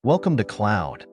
Welcome to Cloud.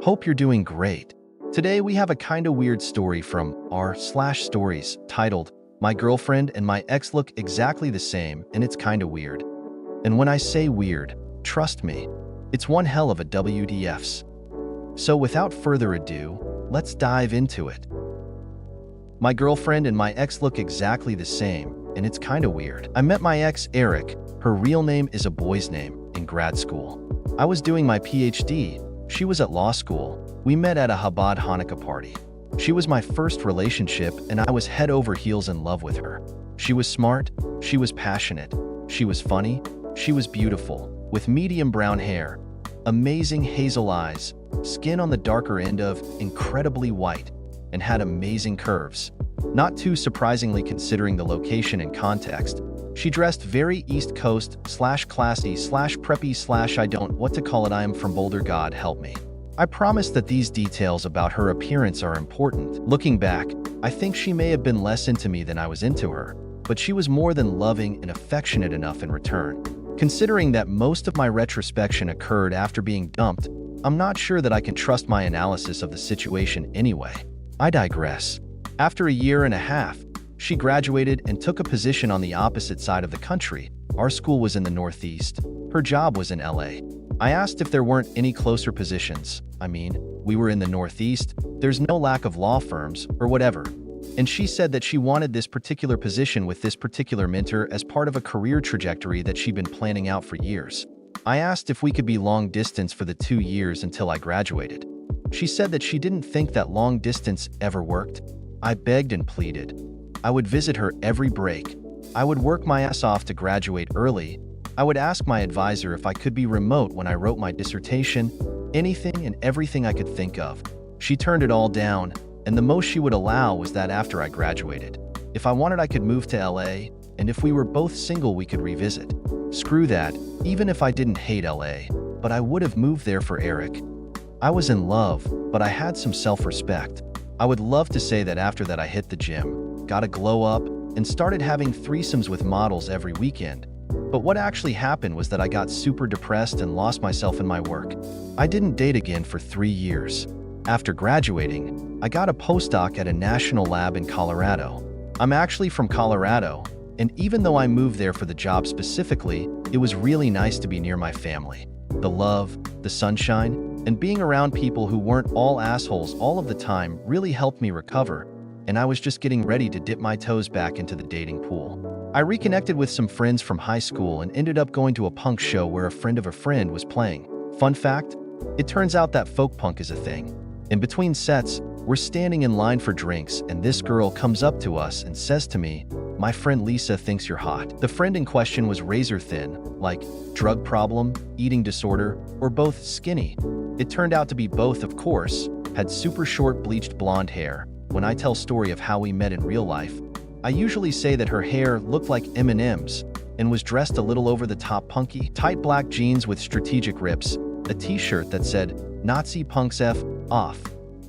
Hope you're doing great. Today we have a kinda weird story from r/stories titled, My Girlfriend and My Ex Look Exactly the Same and It's Kinda Weird. And when I say weird, trust me, it's one hell of a WDFs. So without further ado, let's dive into it. My girlfriend and my ex look exactly the same, and it's kinda weird. I met my ex, Eric, her real name is a boy's name, in grad school. I was doing my PhD, she was at law school. We met at a Chabad Hanukkah party. She was my first relationship, and I was head over heels in love with her. She was smart, she was passionate, she was funny, she was beautiful, with medium brown hair, amazing hazel eyes, skin on the darker end of incredibly white, and had amazing curves. Not too surprisingly considering the location and context, she dressed very East Coast / classy / preppy / I don't what to call it. I am from Boulder, God help me. I promise that these details about her appearance are important. Looking back, I think she may have been less into me than I was into her, but she was more than loving and affectionate enough in return. Considering that most of my retrospection occurred after being dumped, I'm not sure that I can trust my analysis of the situation anyway. I digress. After a year and a half, she graduated and took a position on the opposite side of the country. Our school was in the Northeast. Her job was in LA. I asked if there weren't any closer positions. I mean, we were in the Northeast, there's no lack of law firms or whatever. And she said that she wanted this particular position with this particular mentor as part of a career trajectory that she'd been planning out for years. I asked if we could be long distance for the 2 years until I graduated. She said that she didn't think that long distance ever worked. I begged and pleaded. I would visit her every break. I would work my ass off to graduate early. I would ask my advisor if I could be remote when I wrote my dissertation, anything and everything I could think of. She turned it all down, and the most she would allow was that after I graduated. If I wanted, I could move to LA, and if we were both single, we could revisit. Screw that, even if I didn't hate LA, but I would have moved there for Eric. I was in love, but I had some self-respect. I would love to say that after that I hit the gym, got a glow up, and started having threesomes with models every weekend. But what actually happened was that I got super depressed and lost myself in my work. I didn't date again for 3 years. After graduating, I got a postdoc at a national lab in Colorado. I'm actually from Colorado, and even though I moved there for the job specifically, it was really nice to be near my family. The love, the sunshine, and being around people who weren't all assholes all of the time really helped me recover, and I was just getting ready to dip my toes back into the dating pool. I reconnected with some friends from high school and ended up going to a punk show where a friend of a friend was playing. Fun fact, it turns out that folk punk is a thing. In between sets, we're standing in line for drinks, and this girl comes up to us and says to me, "My friend Lisa thinks you're hot." The friend in question was razor thin, like drug problem, eating disorder, or both skinny. It turned out to be both, of course, had super short bleached blonde hair. When I tell story of how we met in real life, I usually say that her hair looked like M&M's and was dressed a little over the top punky. Tight black jeans with strategic rips, a t-shirt that said, Nazi punks F off,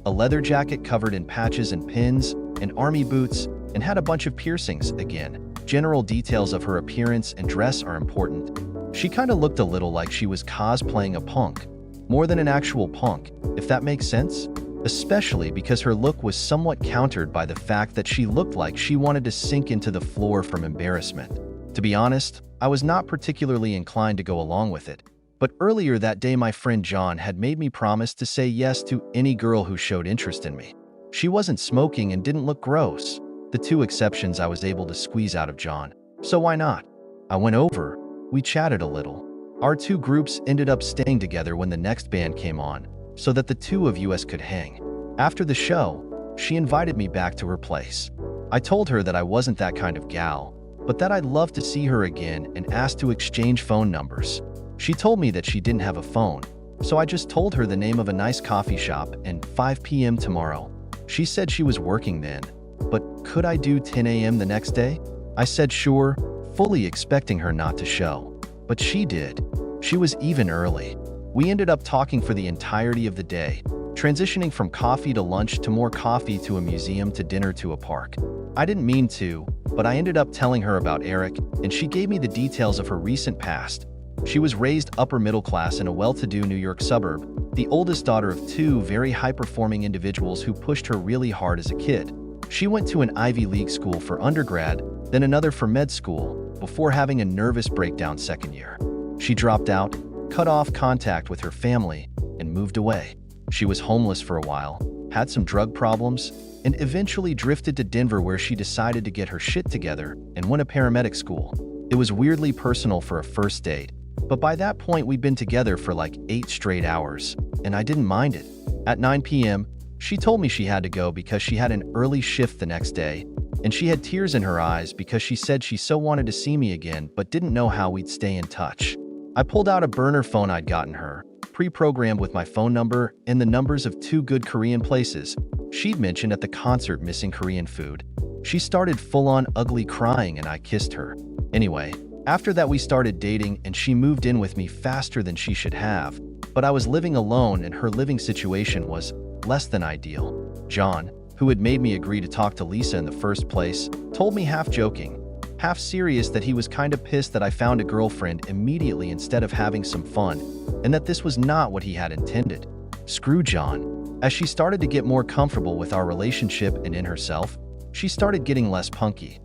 a leather jacket covered in patches and pins, and army boots, and had a bunch of piercings. Again, general details of her appearance and dress are important. She kinda looked a little like she was cosplaying a punk, more than an actual punk, if that makes sense? Especially because her look was somewhat countered by the fact that she looked like she wanted to sink into the floor from embarrassment. To be honest, I was not particularly inclined to go along with it. But earlier that day, my friend John had made me promise to say yes to any girl who showed interest in me. She wasn't smoking and didn't look gross. The 2 exceptions I was able to squeeze out of John. So why not? I went over, we chatted a little. Our 2 groups ended up staying together when the next band came on, so that the 2 of us could hang. After the show, she invited me back to her place. I told her that I wasn't that kind of gal, but that I'd love to see her again and asked to exchange phone numbers. She told me that she didn't have a phone, so I just told her the name of a nice coffee shop and 5 p.m. tomorrow. She said she was working then, but could I do 10 a.m. the next day? I said sure, fully expecting her not to show. But she did. She was even early. We ended up talking for the entirety of the day, transitioning from coffee to lunch to more coffee to a museum to dinner to a park. I didn't mean to, but I ended up telling her about Eric, and she gave me the details of her recent past. She was raised upper middle class in a well-to-do New York suburb, the oldest daughter of two very high-performing individuals who pushed her really hard as a kid. She went to an Ivy League school for undergrad, then another for med school, before having a nervous breakdown second year. She dropped out, cut off contact with her family, and moved away. She was homeless for a while, had some drug problems, and eventually drifted to Denver where she decided to get her shit together and went to paramedic school. It was weirdly personal for a first date, but by that point we'd been together for like 8 straight hours, and I didn't mind it. At 9 p.m., she told me she had to go because she had an early shift the next day, and she had tears in her eyes because she said she so wanted to see me again but didn't know how we'd stay in touch. I pulled out a burner phone I'd gotten her, pre-programmed with my phone number and the numbers of 2 good Korean places she'd mentioned at the concert missing Korean food. She started full-on ugly crying and I kissed her. Anyway, after that we started dating and she moved in with me faster than she should have, but I was living alone and her living situation was less than ideal. John, who had made me agree to talk to Lisa in the first place, told me half joking, half serious that he was kinda pissed that I found a girlfriend immediately instead of having some fun, and that this was not what he had intended. Screw John. As she started to get more comfortable with our relationship and in herself, she started getting less punky,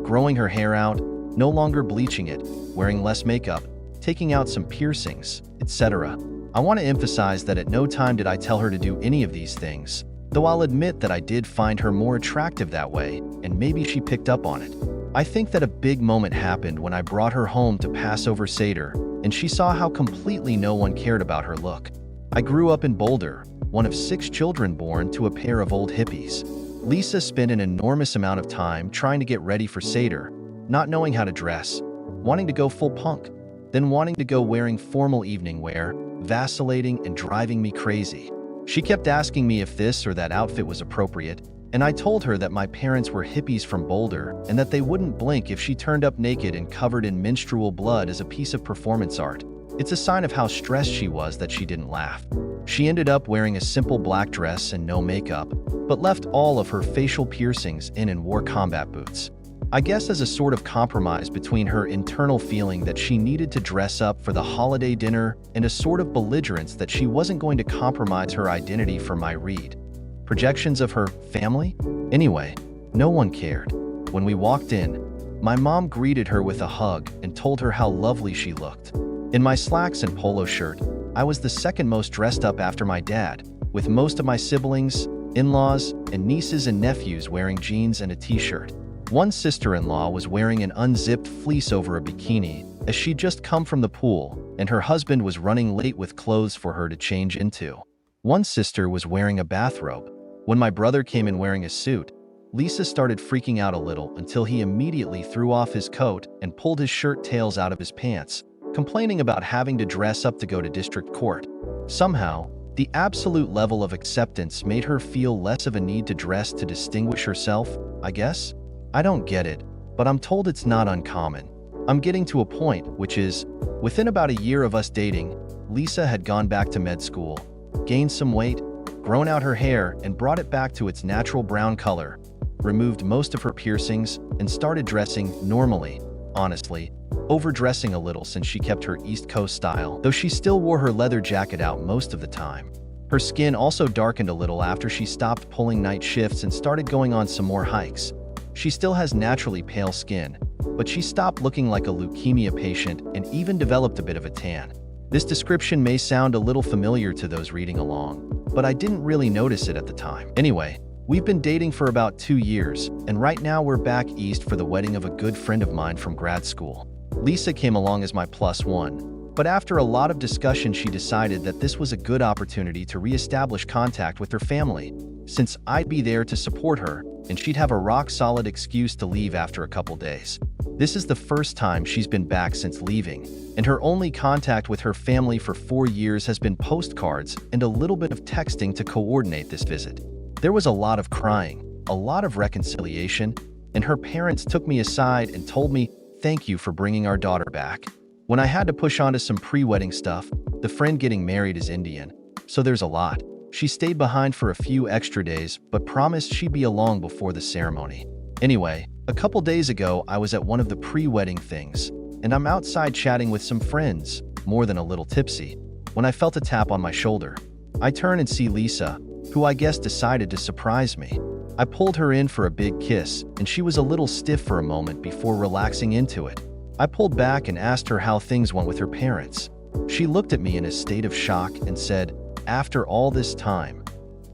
growing her hair out, no longer bleaching it, wearing less makeup, taking out some piercings, etc. I want to emphasize that at no time did I tell her to do any of these things, though I'll admit that I did find her more attractive that way, and maybe she picked up on it. I think that a big moment happened when I brought her home to Passover Seder, and she saw how completely no one cared about her look. I grew up in Boulder, one of 6 children born to a pair of old hippies. Lisa spent an enormous amount of time trying to get ready for Seder, not knowing how to dress, wanting to go full punk, then wanting to go wearing formal evening wear, vacillating and driving me crazy. She kept asking me if this or that outfit was appropriate, and I told her that my parents were hippies from Boulder and that they wouldn't blink if she turned up naked and covered in menstrual blood as a piece of performance art. It's a sign of how stressed she was that she didn't laugh. She ended up wearing a simple black dress and no makeup, but left all of her facial piercings in and wore combat boots. I guess as a sort of compromise between her internal feeling that she needed to dress up for the holiday dinner and a sort of belligerence that she wasn't going to compromise her identity for my read. Projections of her family? Anyway, no one cared. When we walked in, my mom greeted her with a hug and told her how lovely she looked. In my slacks and polo shirt, I was the second most dressed up after my dad, with most of my siblings, in-laws, and nieces and nephews wearing jeans and a t-shirt. One sister-in-law was wearing an unzipped fleece over a bikini as she'd just come from the pool, and her husband was running late with clothes for her to change into. One sister was wearing a bathrobe. When my brother came in wearing a suit, Lisa started freaking out a little until he immediately threw off his coat and pulled his shirt tails out of his pants, complaining about having to dress up to go to district court. Somehow, the absolute level of acceptance made her feel less of a need to dress to distinguish herself, I guess? I don't get it, but I'm told it's not uncommon. I'm getting to a point, which is, within about a year of us dating, Lisa had gone back to med school, gained some weight, grown out her hair and brought it back to its natural brown color, removed most of her piercings, and started dressing normally, honestly, overdressing a little since she kept her East Coast style, though she still wore her leather jacket out most of the time. Her skin also darkened a little after she stopped pulling night shifts and started going on some more hikes. She still has naturally pale skin, but she stopped looking like a leukemia patient and even developed a bit of a tan. This description may sound a little familiar to those reading along, but I didn't really notice it at the time. Anyway, we've been dating for about 2 years, and right now we're back east for the wedding of a good friend of mine from grad school. Lisa came along as my +1, but after a lot of discussion she decided that this was a good opportunity to re-establish contact with her family, since I'd be there to support her, and she'd have a rock-solid excuse to leave after a couple days. This is the first time she's been back since leaving, and her only contact with her family for 4 years has been postcards and a little bit of texting to coordinate this visit. There was a lot of crying, a lot of reconciliation, and her parents took me aside and told me, "Thank you for bringing our daughter back." When I had to push onto some pre-wedding stuff, the friend getting married is Indian, so there's a lot. She stayed behind for a few extra days, but promised she'd be along before the ceremony. Anyway, a couple days ago I was at one of the pre-wedding things, and I'm outside chatting with some friends, more than a little tipsy when I felt a tap on my shoulder. I turn and see Lisa, who I guess decided to surprise me. I pulled her in for a big kiss, and she was a little stiff for a moment before relaxing into it. I pulled back and asked her how things went with her parents. She looked at me in a state of shock and said, "After all this time?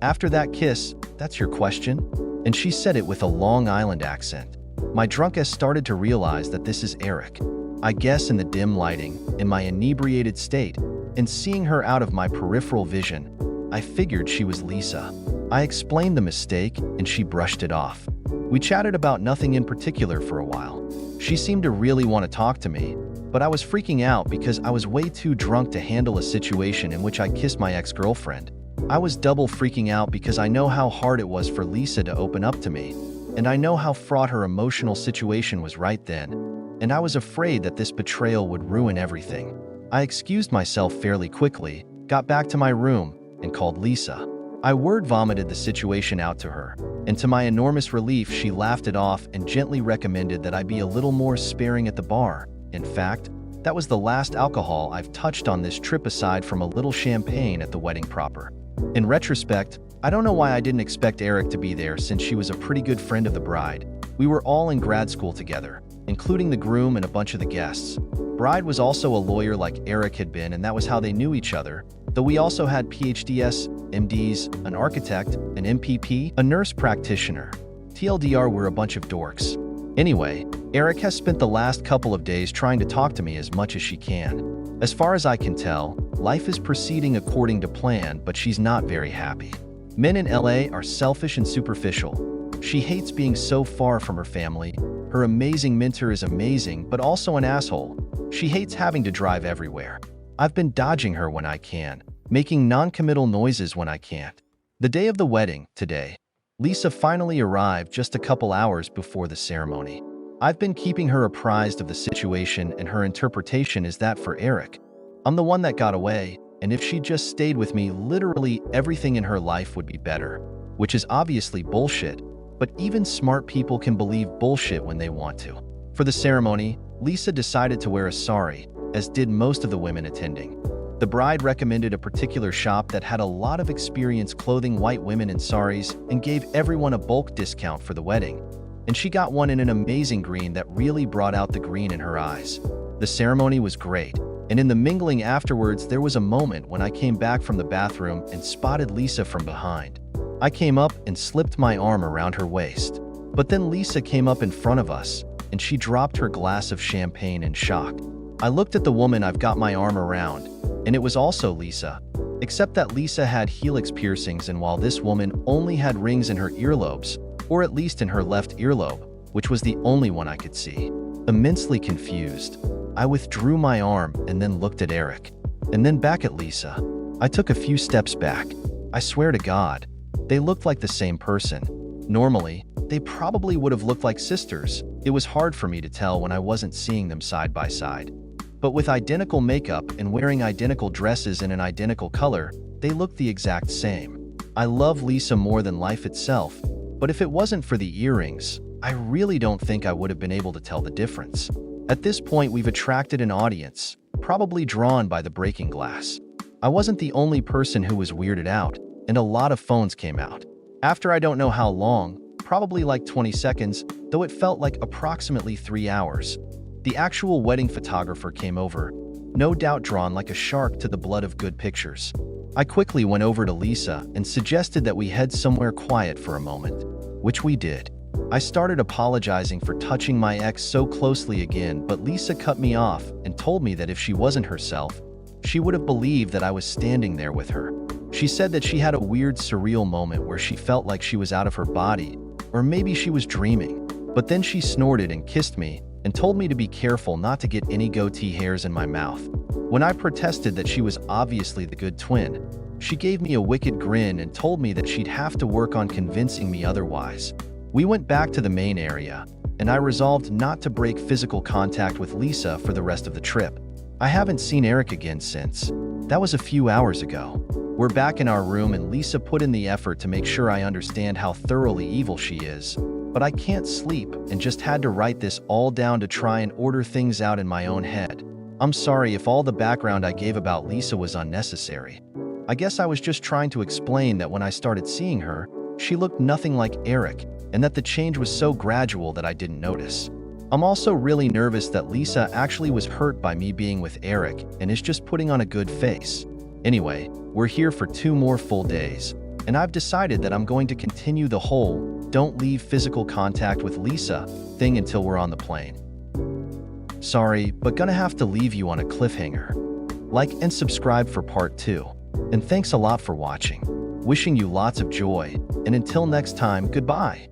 After that kiss, that's your question?" And she said it with a Long Island accent. My drunk ass started to realize that this is Eric. I guess in the dim lighting, in my inebriated state, and seeing her out of my peripheral vision, I figured she was Lisa. I explained the mistake, and she brushed it off. We chatted about nothing in particular for a while. She seemed to really want to talk to me, but I was freaking out because I was way too drunk to handle a situation in which I kissed my ex-girlfriend. I was double freaking out because I know how hard it was for Lisa to open up to me, and I know how fraught her emotional situation was right then, and I was afraid that this betrayal would ruin everything. I excused myself fairly quickly, got back to my room, and called Lisa. I word vomited the situation out to her, and to my enormous relief, she laughed it off and gently recommended that I be a little more sparing at the bar. In fact, that was the last alcohol I've touched on this trip aside from a little champagne at the wedding proper. In retrospect, I don't know why I didn't expect Eric to be there since she was a pretty good friend of the bride. We were all in grad school together, including the groom and a bunch of the guests. Bride was also a lawyer like Eric had been, and that was how they knew each other, though we also had PhDs, MDs, an architect, an MPP, a nurse practitioner. TLDR, we're a bunch of dorks. Anyway, Eric has spent the last couple of days trying to talk to me as much as she can. As far as I can tell, life is proceeding according to plan, but she's not very happy. Men in LA are selfish and superficial. She hates being so far from her family. Her amazing mentor is amazing, but also an asshole. She hates having to drive everywhere. I've been dodging her when I can, making non-committal noises when I can't. The day of the wedding, today, Lisa finally arrived just a couple hours before the ceremony. I've been keeping her apprised of the situation, and her interpretation is that for Eric, I'm the one that got away, and if she just stayed with me, literally everything in her life would be better, which is obviously bullshit, but even smart people can believe bullshit when they want to. For the ceremony, Lisa decided to wear a sari, as did most of the women attending. The bride recommended a particular shop that had a lot of experience clothing white women in saris and gave everyone a bulk discount for the wedding. And she got one in an amazing green that really brought out the green in her eyes. The ceremony was great, and in the mingling afterwards there was a moment when I came back from the bathroom and spotted Lisa from behind. I came up and slipped my arm around her waist. But then Lisa came up in front of us, and she dropped her glass of champagne in shock. I looked at the woman I've got my arm around, and it was also Lisa, except that Lisa had helix piercings, and while this woman only had rings in her earlobes, or at least in her left earlobe, which was the only one I could see. Immensely confused, I withdrew my arm and then looked at Eric, and then back at Lisa. I took a few steps back. I swear to God, they looked like the same person. Normally, they probably would have looked like sisters. It was hard for me to tell when I wasn't seeing them side by side. But with identical makeup and wearing identical dresses in an identical color, they looked the exact same. I love Lisa more than life itself, but if it wasn't for the earrings, I really don't think I would have been able to tell the difference. At this point, we've attracted an audience, probably drawn by the breaking glass. I wasn't the only person who was weirded out, and a lot of phones came out. After I don't know how long, probably like 20 seconds, though it felt like approximately 3 hours. The actual wedding photographer came over, no doubt drawn like a shark to the blood of good pictures. I quickly went over to Lisa and suggested that we head somewhere quiet for a moment, which we did. I started apologizing for touching my ex so closely again, but Lisa cut me off and told me that if she wasn't herself, she would have believed that I was standing there with her. She said that she had a weird, surreal moment where she felt like she was out of her body, or maybe she was dreaming. But then she snorted and kissed me and told me to be careful not to get any goatee hairs in my mouth. When I protested that she was obviously the good twin, she gave me a wicked grin and told me that she'd have to work on convincing me otherwise. We went back to the main area, and I resolved not to break physical contact with Lisa for the rest of the trip. I haven't seen Eric again since. That was a few hours ago. We're back in our room, and Lisa put in the effort to make sure I understand how thoroughly evil she is. But I can't sleep and just had to write this all down to try and order things out in my own head. I'm sorry if all the background I gave about Lisa was unnecessary. I guess I was just trying to explain that when I started seeing her, she looked nothing like Eric, and that the change was so gradual that I didn't notice. I'm also really nervous that Lisa actually was hurt by me being with Eric and is just putting on a good face. Anyway, we're here for 2 more full days, and I've decided that I'm going to continue the whole "don't leave physical contact with Lisa" thing until we're on the plane. Sorry, but gonna have to leave you on a cliffhanger. Like and subscribe for part 2. And thanks a lot for watching. Wishing you lots of joy, and until next time, goodbye.